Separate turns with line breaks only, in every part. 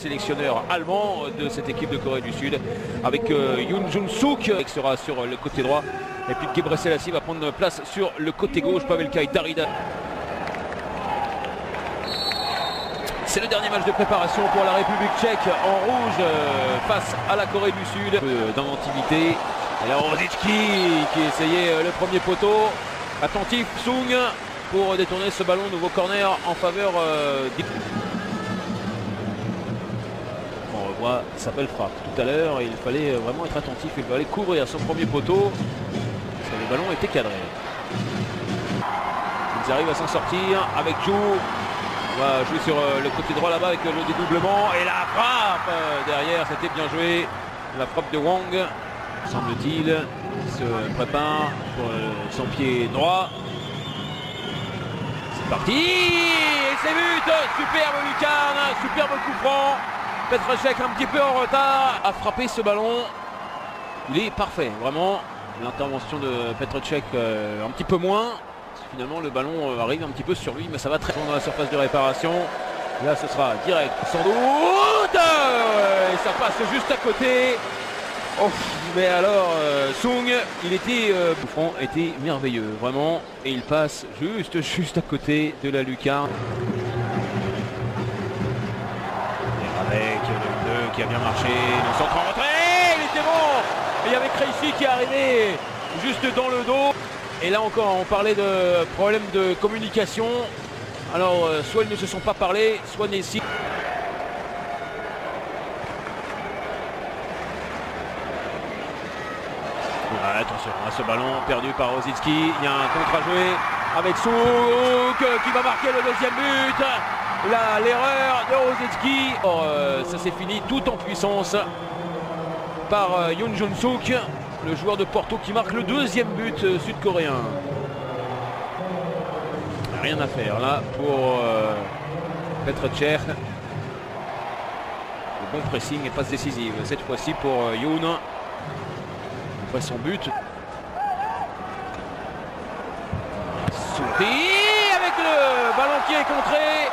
sélectionneur allemand de cette équipe de Corée du Sud, avec Yoon Jun-suk qui sera sur le côté droit, et puis Gebre Selassie va prendre place sur le côté gauche. Pavel Kay, Darida. C'est le dernier match de préparation pour la République tchèque en rouge face à la Corée du Sud. D'inventivité. Et là, Rosicky qui essayait le premier poteau. Attentif, Sung pour détourner ce ballon. Nouveau corner en faveur on revoit sa belle frappe tout à l'heure. Il fallait vraiment être attentif. Il fallait couvrir son premier poteau. Parce que le ballon était cadré. Ils arrivent à s'en sortir avec Jou. On va jouer sur le côté droit là-bas avec le dédoublement. Et la frappe derrière, c'était bien joué. La frappe de Wang, semble-t-il, se prépare pour son pied droit. C'est parti. Et c'est but. Superbe lucarne, superbe coup franc. Petr Cech un petit peu en retard a frappé ce ballon. Il est parfait, vraiment. L'intervention de Petr Cech un petit peu moins. Finalement le ballon arrive un petit peu sur lui, mais ça va très loin dans la surface de réparation. Là ce sera direct sans doute. Et ça passe juste à côté. Oh, mais alors Sung, il était Bouffon était merveilleux vraiment, et il passe juste à côté de la lucarne. Et avec le 2 qui a bien marché, le centre en retrait, il était bon. Et il y avait Krejci qui est arrivé juste dans le dos. Et là encore, on parlait de problèmes de communication. Alors, soit ils ne se sont pas parlé, soit Nessie. Ah, attention à ce ballon perdu par Rosicky. Il y a un contre à jouer avec Souk qui va marquer le deuxième but. Là, l'erreur de Rosicky. Ça s'est fini tout en puissance par Yoon Jun-suk, le joueur de Porto qui marque le deuxième but sud-coréen. Rien à faire là pour Petr Cech. Le bon pressing et passe décisive cette fois-ci pour Yoon. Après son but. Souris avec le ballon qui est contré.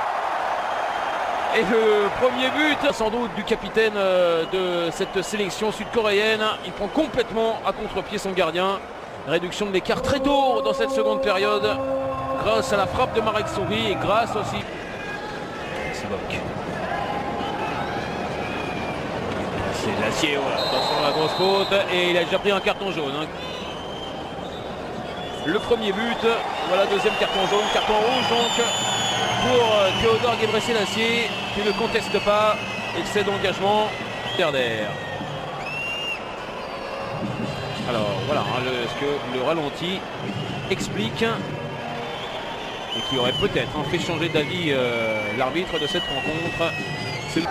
Et le premier but, sans doute, du capitaine de cette sélection sud-coréenne. Il prend complètement à contre-pied son gardien. Réduction de l'écart très tôt dans cette seconde période, grâce à la frappe de Marek Souris et grâce aussi Sivok. C'est Lassier, attention à la grosse faute, et il a déjà pris un carton jaune. Le premier but, voilà, deuxième carton jaune, carton rouge donc pour Théodore Gebre Selassie, qui ne conteste pas, excès d'engagement, Derder. Alors voilà ce que le ralenti explique, et qui aurait peut-être fait changer d'avis l'arbitre de cette rencontre. C'est le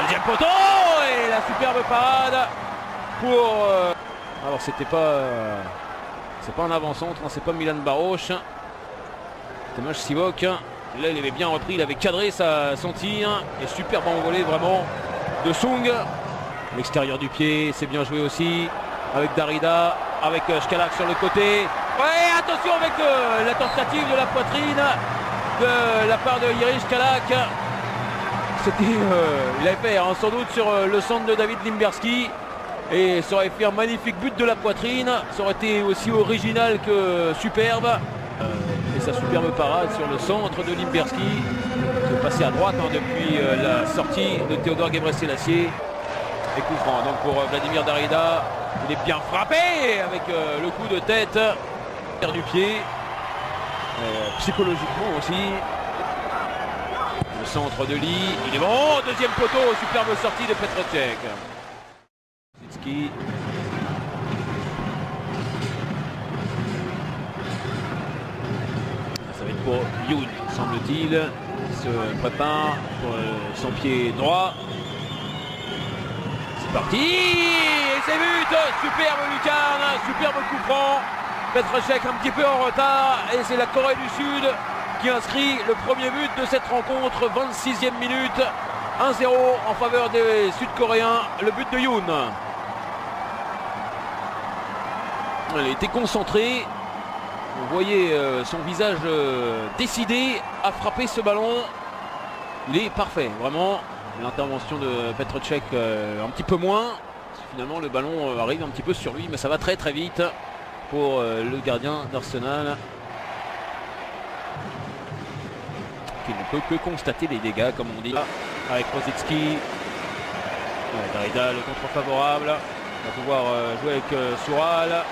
deuxième poteau et la superbe parade pour alors c'était pas c'est pas un avant-centre, hein, c'est pas Milan Baroš, Tomáš Sivok. Là il avait bien repris, il avait cadré son tir, et superbe envolée vraiment de Sung. L'extérieur du pied, c'est bien joué aussi avec Darida, avec Škalák sur le côté. Ouais, attention avec la tentative de la poitrine de la part de Jiří Škalák. C'était, il avait fait sans doute sur le centre de David Limberský, et ça aurait fait un magnifique but de la poitrine. Ça aurait été aussi original que superbe. Et sa superbe parade sur le centre de Limberský, qui est passé à droite depuis la sortie de Théodore Gebre Selassie. Et coup franc donc pour Vladimir Darida. Il est bien frappé avec le coup de tête du pied, psychologiquement aussi. Le centre de Lee, il est bon, deuxième poteau, superbe sortie de Petr Cech. Ça va être pour Yoon, semble-t-il. Il se prépare pour son pied droit. C'est parti, et c'est but, superbe lucarne, superbe coup franc. Petr Cech un petit peu en retard, et c'est la Corée du Sud qui inscrit le premier but de cette rencontre. 26e minute, 1-0 en faveur des Sud-Coréens, le but de Yoon. Il était concentré, On voyait son visage décidé à frapper ce ballon. Il est parfait, vraiment. L'intervention de Petr Cech un petit peu moins. Finalement, le ballon arrive un petit peu sur lui, mais ça va très très vite pour le gardien d'Arsenal, qui ne peut que constater les dégâts, comme on dit, avec Rosický. Darida, le contre favorable. On va pouvoir jouer avec Soural.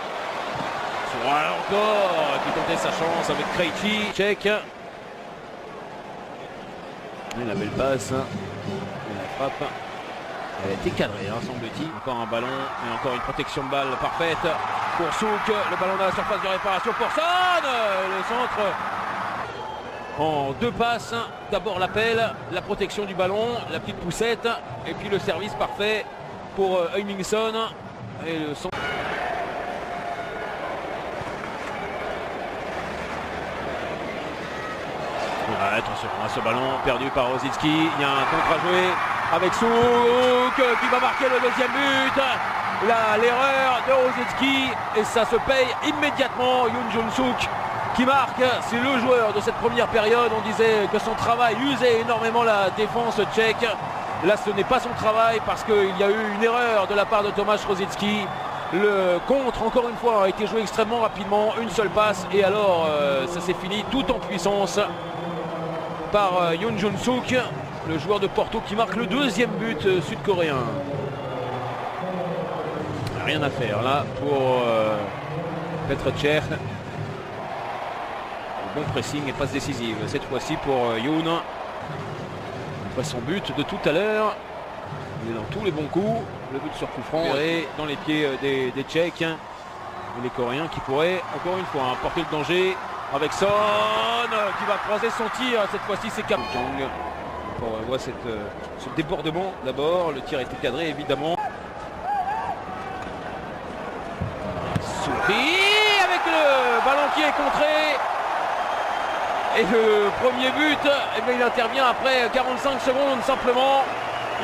Soural encore, qui tentait sa chance avec Krejci. Cech. Et la belle passe. Et la frappe. Elle a été cadrée, semble-t-il. Encore un ballon et encore une protection de balle parfaite pour Souk. Le ballon dans la surface de réparation pour Son. Le centre en deux passes. D'abord l'appel, la protection du ballon, la petite poussette et puis le service parfait pour Heung-min Son. Et le centre. Attention à ce ballon perdu par Rosický. Il y a un contre à jouer avec Souk qui va marquer le deuxième but. L'erreur de Rosický et ça se paye immédiatement. Yoon Jun-suk qui marque. C'est le joueur de cette première période. On disait que son travail usait énormément la défense tchèque. Là ce n'est pas son travail parce qu'il y a eu une erreur de la part de Tomáš Rosický. Le contre encore une fois a été joué extrêmement rapidement. Une seule passe et alors ça s'est fini tout en puissance par Yoon Jun-suk, le joueur de Porto qui marque le deuxième but sud-coréen. Rien à faire là pour Petr Cech. Bon pressing et passe décisive cette fois-ci pour Yoon. Après son but de tout à l'heure, il est dans tous les bons coups. Le but sur coup franc et dans les pieds des Tchèques. Et les Coréens qui pourraient encore une fois porter le danger. Avec Son qui va croiser son tir, cette fois-ci c'est Kam Kyung. On voit ce débordement d'abord, le tir a été cadré évidemment. Souris avec le ballon qui est contré. Et le premier but, eh bien, il intervient après 45 secondes simplement.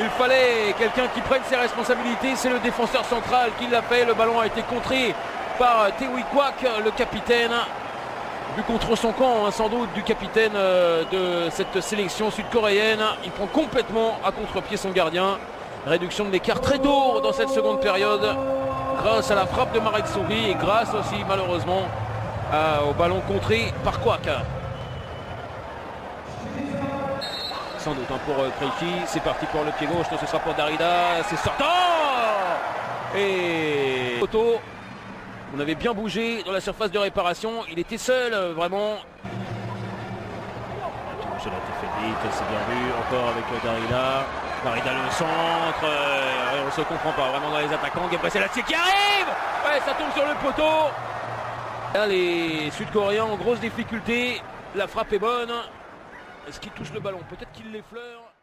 Il fallait quelqu'un qui prenne ses responsabilités, c'est le défenseur central qui l'a fait. Le ballon a été contré par Tae Kwak, le capitaine. But contre son camp, sans doute, du capitaine de cette sélection sud-coréenne. Il prend complètement à contre-pied son gardien. Réduction de l'écart très tôt dans cette seconde période grâce à la frappe de Marek Souris et grâce aussi malheureusement au ballon contré par Kwak. Sans doute pour Krejci. C'est parti pour le pied gauche. Non, ce sera pour Darida. C'est sortant. Et Otto. On avait bien bougé dans la surface de réparation. Il était seul, vraiment. Cela a été fait vite, c'est bien vu. Encore avec Darida. Darida le centre. On ne se comprend pas vraiment dans les attaquants. Gebre Selassie qui arrive. Ouais, ça tombe sur le poteau. Là, les Sud-Coréens en grosse difficulté. La frappe est bonne. Est-ce qu'il touche le ballon? Peut-être qu'il l'effleure.